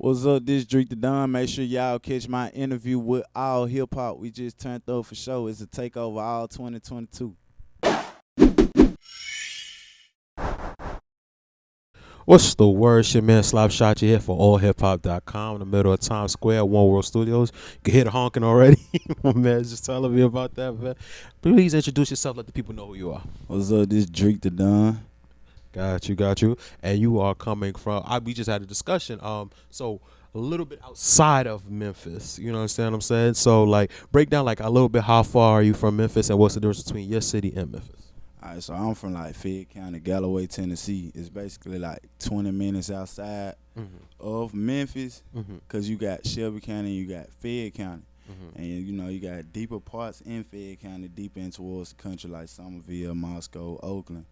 What's up, this Dreekdadon. Make sure y'all catch my interview with AllHipHop. We just turned up for show. It's a takeover all 2022. What's the word? It's your man Slapshot. You here for allhiphop.com in the middle of Times Square, One World Studios. You can hear the honking already. My man's just telling me about that, man. Please introduce yourself. Let the people know who you are. What's up, this Dreekdadon. Got you. And you are coming from. We just had a discussion. So a little bit outside of Memphis. You know what I'm saying? So like, break down like a little bit. How far are you from Memphis, and what's the difference between your city and Memphis? All right, so I'm from like Fayette County, Galloway, Tennessee. It's basically like 20 minutes outside of Memphis, because you got Shelby County and you got Fayette County. And you know, you got deeper parts in Fayette County, deep in towards the country like Somerville, Moscow, Oakland.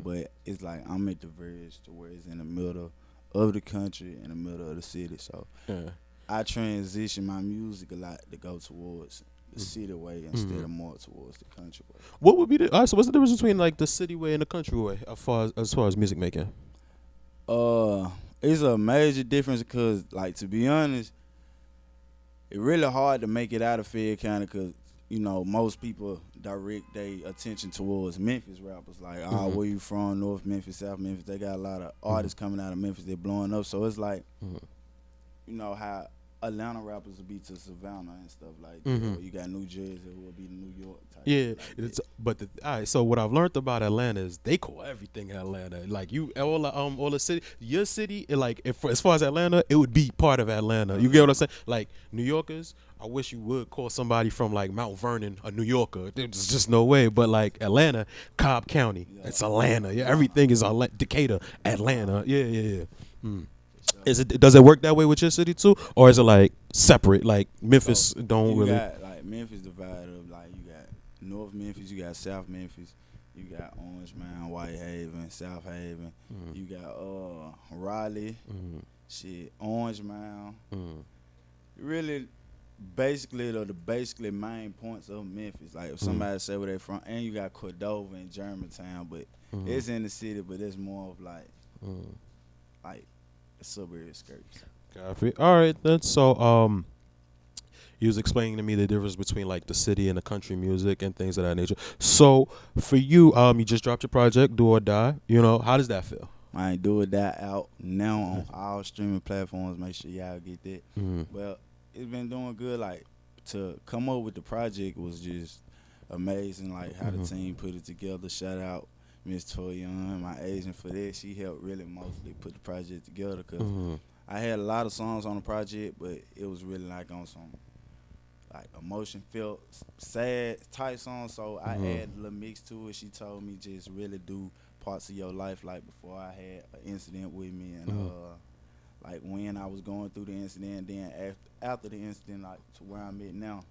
But it's like I'm at the verge to where it's in the middle of the country, in the middle of the city. So I transition my music a lot to go towards the city way instead of more towards the country way. What would be the so what's the difference between like the city way and the country way as far as music making? It's a major difference because, like, to be honest, it's really hard to make it out of Fayette County because, you know, most people direct their attention towards Memphis rappers. Like, where you from? North Memphis, South Memphis. They got a lot of artists coming out of Memphis. They're blowing up. So it's like, you know, how Atlanta rappers will be to Savannah and stuff like that. Or you got New Jersey who will be New York type. Yeah, like but all right. So what I've learned about Atlanta is they call everything Atlanta. Like you, all the city, your city. Like as far as Atlanta, it would be part of Atlanta. You get what I'm saying? Like New Yorkers, I wish you would call somebody from like Mount Vernon a New Yorker. There's just no way. But like Atlanta, Cobb County, it's Atlanta. Yeah, everything is Decatur, Atlanta. Yeah. Does it work that way with your city too, or is it like separate? Like Memphis don't really. You got like Memphis divided up. Like you got North Memphis, you got South Memphis, you got Orange Mound, Whitehaven, South Haven. You got Raleigh, Orange Mound. Really, basically the main points of Memphis. Like if somebody say where they from, and you got Cordova and Germantown, but it's in the city, but it's more of like suburb skirts. Copy. All right then. So you was explaining to me the difference between like the city and the country music and things of that nature. So for you, you just dropped your project, Do or Die. You know, how does that feel? I ain't Do or Die out now on all streaming platforms. Make sure y'all get that. Well, it's been doing good. Like to come up with the project was just amazing. Like how the team put it together. Shout out Miss Thuy-An, my agent for that. She helped really mostly put the project together because I had a lot of songs on the project, but it was really like on some like emotion felt sad type songs. So I added a little mix to it. She told me just really do parts of your life like before I had an incident with me and like when I was going through the incident, then after the incident, like to where I'm at now,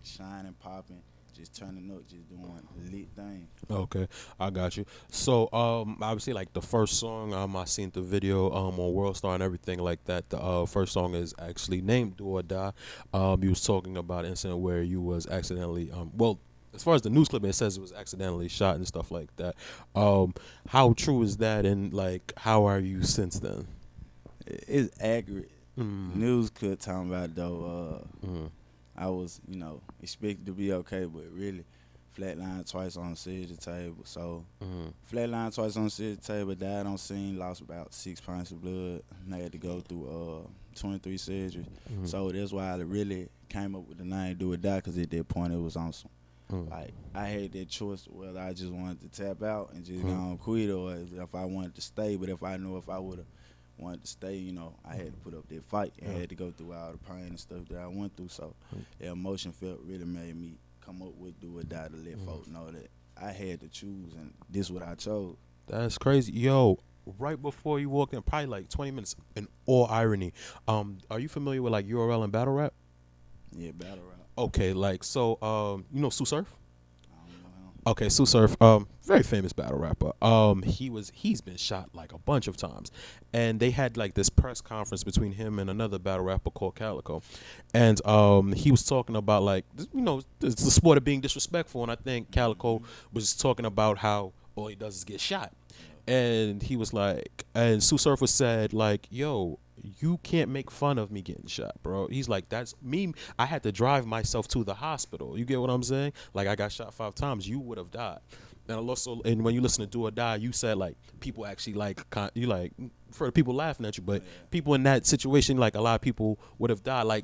shining, popping. Just turning up, just doing lit things. Okay, I got you. So, obviously, like the first song, I seen the video on World Star and everything like that. The first song is actually named Do or Die. You was talking about an incident where you was accidentally, well, as far as the news clip, it says it was accidentally shot and stuff like that. How true is that, and like, how are you since then? It's accurate. News clip talking about though. I was, you know, expected to be okay, but really flatlined twice on the surgery table. So flatlined twice on the surgery table, died on scene, lost about 6 pints of blood, and I had to go through 23 surgeries. So that's why I really came up with the name Do or Die, because at that point it was on some. Like I had that choice whether I just wanted to tap out and just go and quit, or if I wanted to stay. But if I knew if I would have wanted to stay, you know, I had to put up that fight and had to go through all the pain and stuff that I went through. So the emotion felt really made me come up with Do or Die to let folks know that I had to choose, and this is what I chose. That's crazy. Yo, right before you walked in, probably like 20 minutes, in all irony, are you familiar with like URL and battle rap? Yeah, battle rap. Okay, like, so, you know Sue Surf? I Okay, Sue Surf, very famous battle rapper. He's been shot like a bunch of times, and they had like this press conference between him and another battle rapper called Calico, and he was talking about like, you know, it's the sport of being disrespectful, and I think Calico was talking about how all he does is get shot, and he was like, and Sue Surf was said like, yo, you can't make fun of me getting shot, bro. He's like, that's me. I had to drive myself to the hospital. You get what I'm saying? Like, I got shot 5 times. You would have died. And also, and when you listen to Do or Die, you said like people actually like you like for the people laughing at you, but people in that situation, like a lot of people would have died. Like,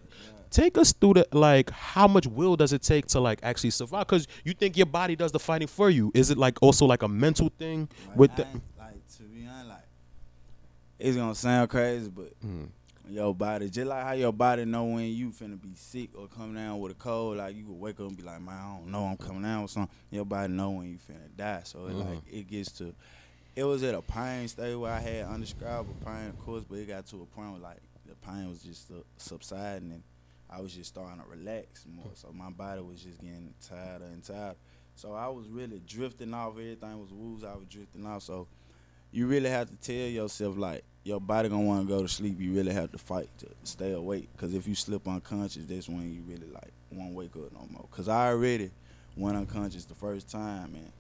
take us through the like how much will does it take to like actually survive? Because you think your body does the fighting for you. Is it like also like a mental thing with that? Like, to be honest, like, it's gonna sound crazy, but your body, just like how your body know when you finna be sick or come down with a cold, like you could wake up and be like, man, I don't know, I'm coming down with something. Your body know when you finna die, so it like it gets to. It was at a pain state where I had undescribable pain, of course, but it got to a point where like the pain was just subsiding and I was just starting to relax more. So my body was just getting tighter and tighter. So I was really drifting off. Everything was woozy. I was drifting off. So you really have to tell yourself, like, your body gonna want to go to sleep. You really have to fight to stay awake. Because if you slip unconscious, that's when you really, like, won't wake up no more. Because I already went unconscious the first time, and,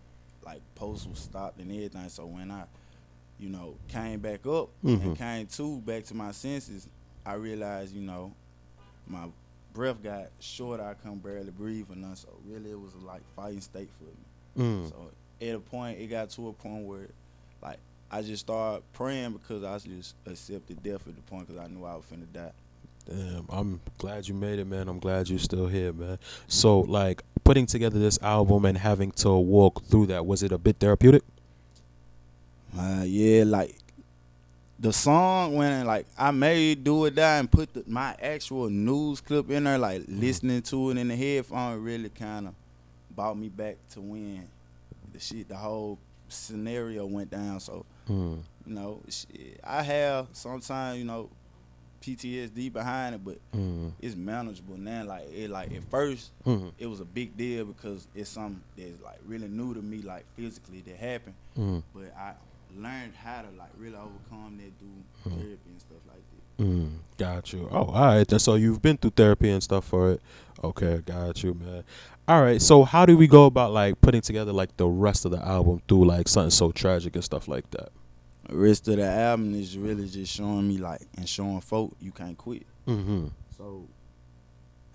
like, pulse was stopped and everything. So when I, you know, came back up and came back to my senses, I realized, you know, my breath got short. I couldn't barely breathe or nothing. So really it was like fighting state for me. So at a point, it got to a point where, like, I just started praying because I just accepted death at the point because I knew I was finna die. Damn, I'm glad you made it, man. I'm glad you're still here, man. So, like, putting together this album and having to walk through that, was it a bit therapeutic? Yeah, like, the song when, like, I made Do or Die and put my actual news clip in there, like, listening to it in the headphone really kind of brought me back to when the whole scenario went down. So, you know, I have sometimes, you know, PTSD behind it, but it's manageable now. Like at first, it was a big deal because it's something that's like really new to me, like physically that happened. But I learned how to like really overcome that through therapy and stuff like that. Got you. Oh, all right. So you've been through therapy and stuff for it. Okay, got you, man. All right. So how do we go about like putting together like the rest of the album through like something so tragic and stuff like that? The rest of the album is really just showing me like and showing folk you can't quit. So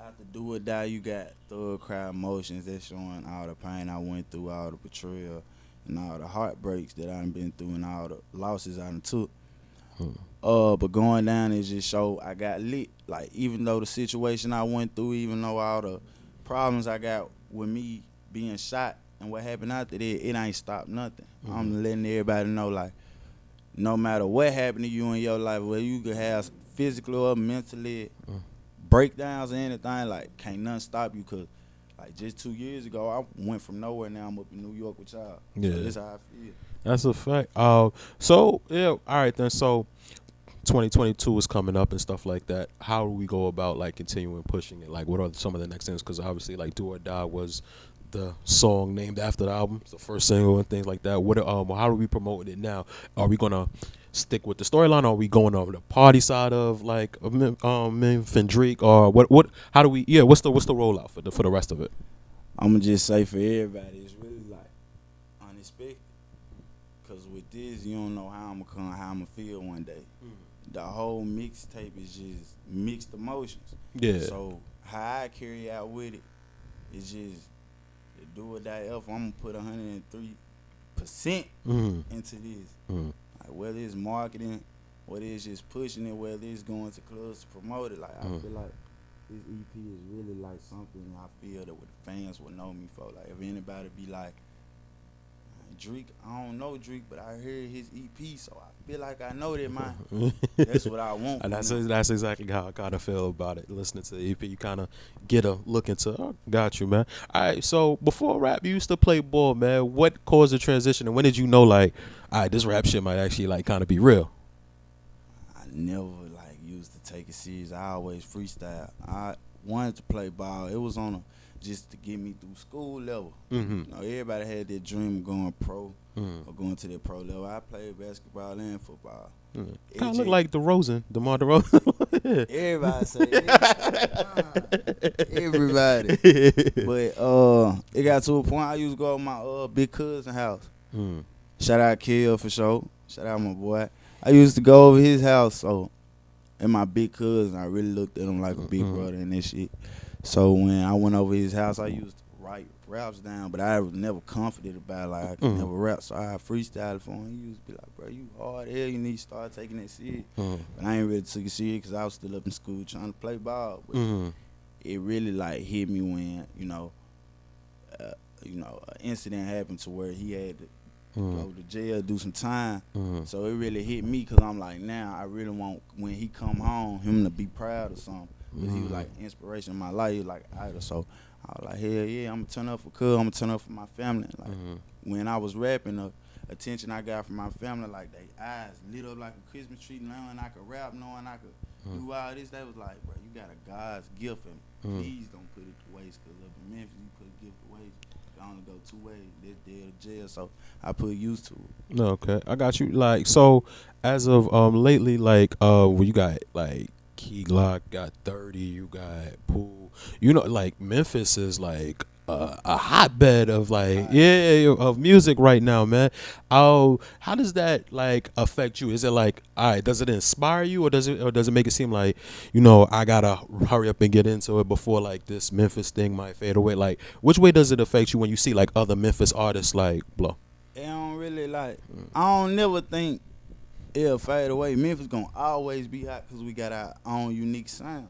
after Do or Die, you got Thug Cry Emotions. That's showing all the pain I went through, all the betrayal, and all the heartbreaks that I done been through, and all the losses I done took. But going down is just show I got lit. Like, even though the situation I went through, even though all the problems I got with me being shot and what happened after that, it ain't stopped nothing. I'm letting everybody know, like, no matter what happened to you in your life, whether you could have physically or mentally breakdowns or anything, like, can't nothing stop you. Cause like just 2 years ago, I went from nowhere. Now I'm up in New York with y'all. Yeah, so that's how I feel. That's a fact. So yeah, all right then. So 2022 is coming up and stuff like that. How do we go about like continuing pushing it? Like, what are some of the next things? Because obviously, like Do or Die was the song named after the album, it's the first single and things like that. What how are we promoting it now? Are we gonna stick with the storyline, or are we going over the party side of like Memphis and Dreek, or what how do we what's the rollout for the rest of it? I'm gonna just say for everybody, it's really like unexpected, cause with this you don't know how I'm gonna feel one day. The whole mixtape is just mixed emotions. Yeah. So how I carry out with it is just Do or Die effort. I'm gonna put 103% into this. Like, whether it's marketing, whether it's just pushing it, whether it's going to clubs to promote it. Like, I feel like this EP is really like something I feel that what the fans will know me for. Like, if anybody be like, Dreek, I don't know Dreek, but I heard his EP, so I feel like I know that, man. That's what I want. And that's exactly how I kind of feel about it. Listening to the EP, you kind of get a look into. Got you, man. All right. So before rap, you used to play ball, man. What caused the transition, and when did you know, like, all right, this rap shit might actually like kind of be real? I never like used to take it serious. I always freestyle. I wanted to play ball. It was on just to get me through school level. You know, everybody had that dream of going pro or going to that pro level. I played basketball and football. Kind of look like DeMar DeRozan. Everybody say everybody. But it got to a point I used to go to my big cousin house. Shout out Kill for sure. Shout out my boy. I used to go over his house, so and my big cousin, I really looked at him like a big brother and that shit. So when I went over his house, I used to write raps down, but I was never confident about it. Like I could never rap, so I freestyled for him. He used to be like, "Bro, you hard hell. You need to start taking that serious." But I ain't really took it serious because I was still up in school trying to play ball. But it really like hit me when an incident happened to where he had to go to jail, do some time. So it really hit me because I'm like, now I really want when he come home, him to be proud of something. Because he was like inspiration in my life. He was like idol. So I was like, hell yeah, I'm gonna turn up for cuz, I'm gonna turn up for my family. Like when I was rapping, the attention I got from my family, like they eyes lit up like a Christmas tree, knowing I could rap, knowing I could do all this. They was like, bro, you got a God's gift, and please don't put it to waste. Cause up in Memphis, you put a gift to waste. It only go 2 ways. This dead or jail. So I put used to it. Okay, I got you. Like, so as of lately, like well, you got like Key Glock got 30, you got Pool. You know, like Memphis is like a hotbed of like of music right now, man. How does that like affect you? Is it like, all right, does it inspire you, or does it make it seem like, I gotta hurry up and get into it before like this Memphis thing might fade away? Like, which way does it affect you when you see like other Memphis artists like blow? It don't really like. I don't never think it'll fade away. Memphis gonna always be hot because we got our own unique sound.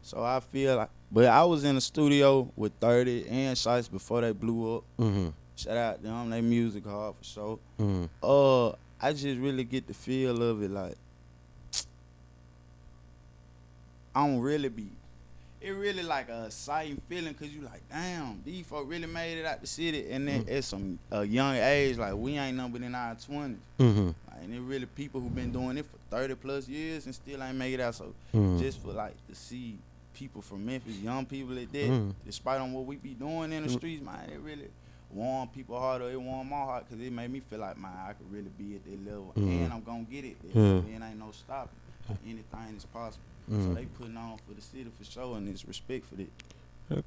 So I feel like, but I was in the studio with 30 and Shice before they blew up. Shout out to them, they music hard for sure. I just really get the feel of it, like I don't really be. It really like a exciting feeling because you like, damn, these folk really made it out the city, and then at some young age, like we ain't numbered in our 20s. Like, and it really people who been doing it for 30 plus years and still ain't make it out. So just for like to see people from Memphis, young people at that, despite on what we be doing in the streets, man, it really warm people heart, or it warm my heart because it made me feel like, man, I could really be at that level, and I'm gonna get it there. And ain't no stopping. Anything is possible. So they putting on for the city for sure, and it's respect for that.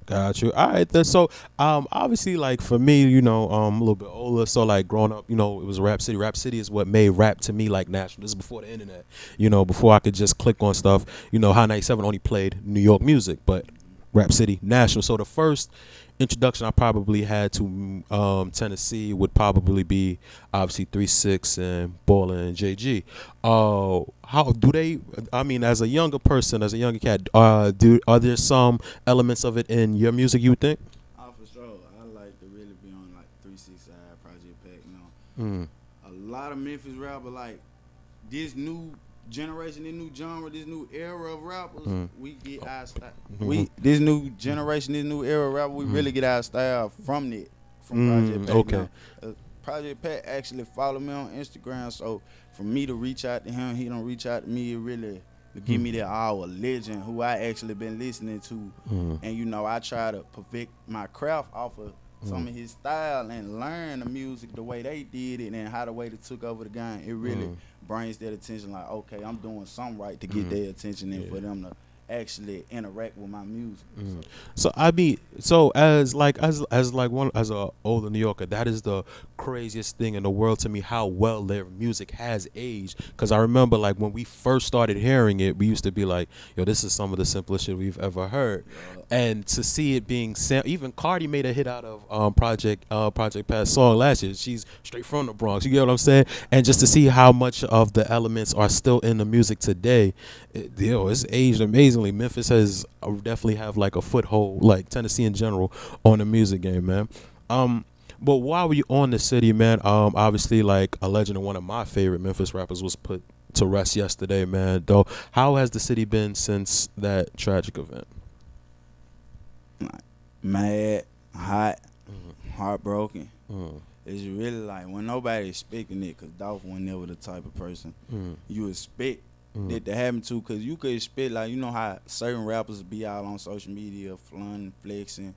Got you. All right, then. So, obviously, like for me, I'm a little bit older. So, like growing up, it was Rap City. Rap City is what made rap to me like national. This is before the internet. Before I could just click on stuff. High 97 only played New York music, but Rap City national. So the first introduction I probably had to Tennessee would probably be obviously 3-6 and Baller and JG. How do they? I mean, as a younger person, as a younger cat, are there some elements of it in your music? You would think? Oh, for sure. I like to really be on like 3-6 side, Project Pack. A lot of Memphis rapper, like this new generation, this new genre, this new era of rappers, we get our style. This new generation, this new era of rapper, we really get our style from that, from Project Pack. Okay. Project Pack actually follow me on Instagram, so for me to reach out to him, he don't reach out to me. It really give me that our legend who I actually been listening to, and I try to perfect my craft off of some of his style and learn the music the way they did it and how the way they took over the game. It really brings that attention, like, okay, I'm doing something right to get their attention and for them to actually interact with my music. So as a older New Yorker, that is the craziest thing in the world to me, how well their music has aged. Because I remember like when we first started hearing it, we used to be like, yo, this is some of the simplest shit we've ever heard. And to see it being even Cardi made a hit out of Project Pat's song last year. She's straight from the Bronx. You get what I'm saying? And just to see how much of the elements are still in the music today, it's aged amazingly. Memphis has definitely have like a foothold, like Tennessee in general, on the music game, man. But while we on the city, man, obviously like a legend and one of my favorite Memphis rappers was put to rest yesterday, man. Though, how has the city been since that tragic event? Mad, hot, heartbroken. It's really like when nobody expecting it, because Dolph was never the type of person you expect that to happen to, because you could expect, like, how certain rappers be out on social media flaunting, flexing,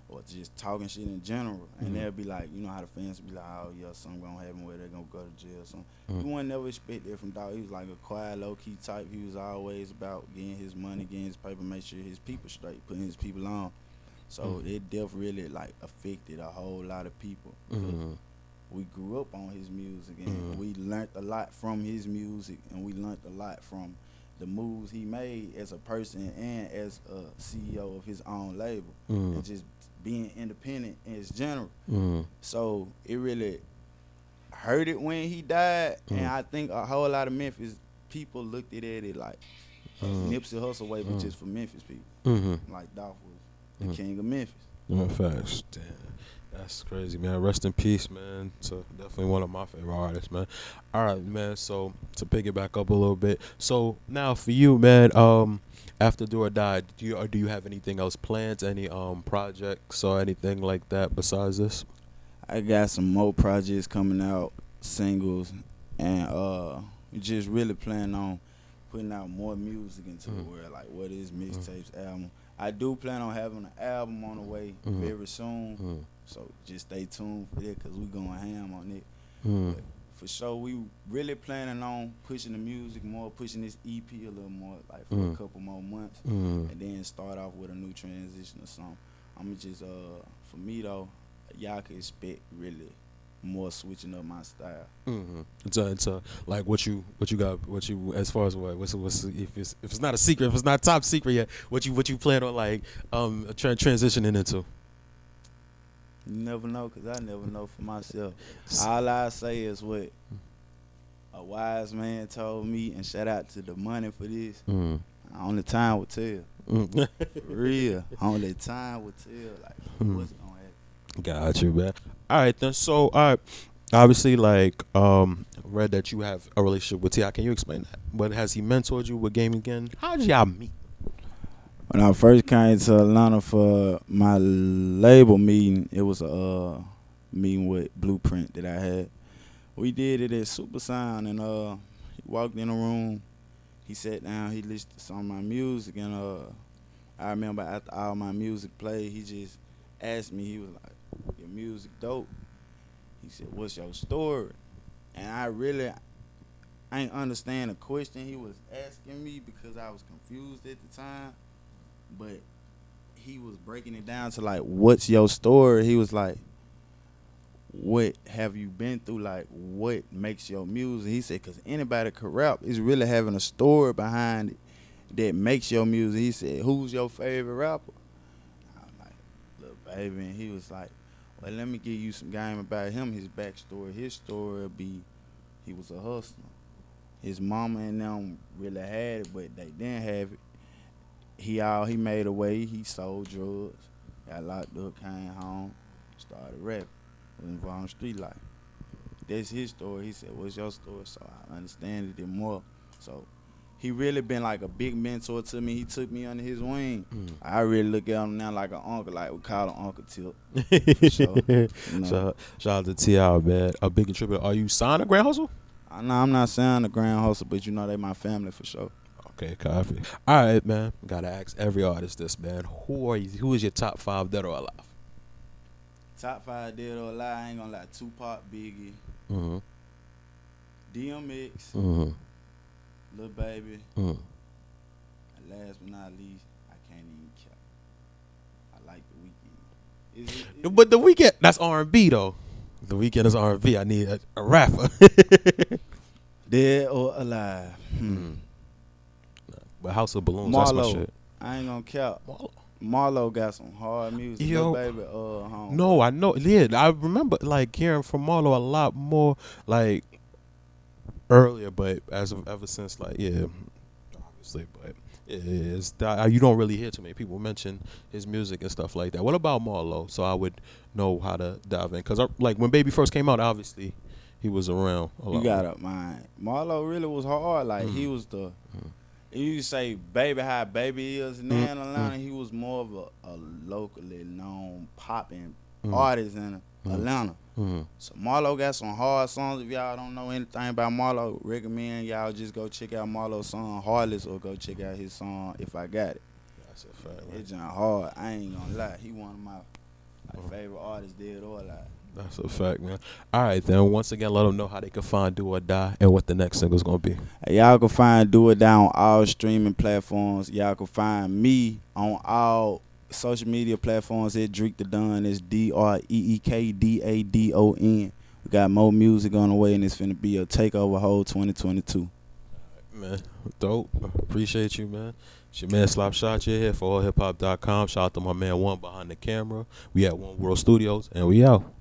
or just talking shit in general, and they'll be like, how the fans be like, oh yeah, something gonna happen where they're gonna go to jail or something. You wouldn't never expect that from Dolph. He was like a quiet, low-key type. He was always about getting his money, getting his paper, make sure his people straight, putting his people on. So it definitely really like affected a whole lot of people. We grew up on his music, and we learned a lot from his music, and we learned a lot from the moves he made as a person and as a CEO of his own label, and just being independent in his general. So it really hurt it when he died, and I think a whole lot of Memphis people looked at it like Nipsey Hussle way, but just for Memphis people. Like Dolph was the king of Memphis. Yeah, facts. Damn. That's crazy, man. Rest in peace, man. So definitely one of my favorite artists, man. All right, man. So to pick it back up a little bit. So now for you, man. After Do or Die, do you have anything else planned? Any projects or anything like that besides this? I got some more projects coming out, singles, and just really planning on putting out more music into the world. Like what is mixtapes, album. I do plan on having an album on the way very soon. So just stay tuned for that, because we going ham on it. But for sure, we really planning on pushing the music more, pushing this EP a little more, like for a couple more months, and then start off with a new transition or something. I'm just for me though, y'all can expect really more switching up my style. It's like what you got, as far as what's if it's not a secret, if it's not top secret yet, what you plan on like transitioning into? You never know, because I never know for myself. All I say is what a wise man told me, and shout out to the money for this. Only time will tell. For real. Only time will tell. Like, what's going to happen. Got you, man. All right, then. So, all right. Obviously, like, read that you have a relationship with T.I. Can you explain that? What has he mentored you with gaming again? How did y'all meet? When I first came to Atlanta for my label meeting, it was a meeting with Blueprint that I had. We did it at Super Sound, and he walked in the room. He sat down. He listened to some of my music, and I remember after all my music played, he just asked me. He was like, "Your music dope." He said, "What's your story?" And I ain't understand the question he was asking me, because I was confused at the time. But he was breaking it down to like, what's your story? He was like, what have you been through? Like, what makes your music? He said, because anybody could rap. It's really having a story behind it that makes your music. He said, who's your favorite rapper? I'm like, Lil Baby. And he was like, well, let me give you some game about him, his backstory. His story would be, he was a hustler. His mama and them really had it, but they didn't have it. He made a way. He sold drugs, got locked up, came home, started rapping, was involved in street life. That's his story. He said, what's your story? So I understand it more. So he really been like a big mentor to me. He took me under his wing. I really look at him now like an uncle, like we call him Uncle Tip. For sure. You know. Shout out to T.I., man. A big contributor. Are you signed to Grand Hustle? No, I'm not signed to Grand Hustle, but you know they my family for sure. Okay, copy. All right, man. Gotta ask every artist this, man. Who is your top 5 dead or alive? Top 5 dead or alive, I ain't gonna lie. Tupac, Biggie, DMX, Lil Baby, and last but not least, I can't even count. I like The Weeknd. But The Weeknd, that's R&B though. The Weeknd is R&B. I need a rapper. Dead or alive? But House of Balloons, Marlo, that's my shit. I ain't gonna count. Marlo got some hard music. Yo, Lil Baby, home. No, I know. Yeah, I remember like hearing from Marlo a lot more like earlier, but ever since like obviously, but it's you don't really hear too many people mention his music and stuff like that. What about Marlo? So I would know how to dive in, because like when Baby first came out, obviously he was around a lot. You gotta mind, Marlo really was hard. Like he was the. You say Baby how Baby is in Atlanta, he was more of a locally known popping artist in Atlanta. So Marlo got some hard songs. If y'all don't know anything about Marlo, recommend y'all just go check out Marlo's song Heartless, or go check out his song If I Got It. That's a fact. It's just hard. I ain't gonna lie. He one of my favorite artists, dead or alive. That's a fact, man. All right, then. Once again, let them know how they can find Do or Die and what the next single's gonna be. Y'all can find Do or Die on all streaming platforms. Y'all can find me on all social media platforms at Dreekdadon. It's DreekDadon. We got more music on the way, and it's finna be a takeover whole 2022. Man, dope. Appreciate you, man. It's your man Slop Shot here for allhiphop.com. Shout out to my man One behind the camera. We at One World Studios, and we out.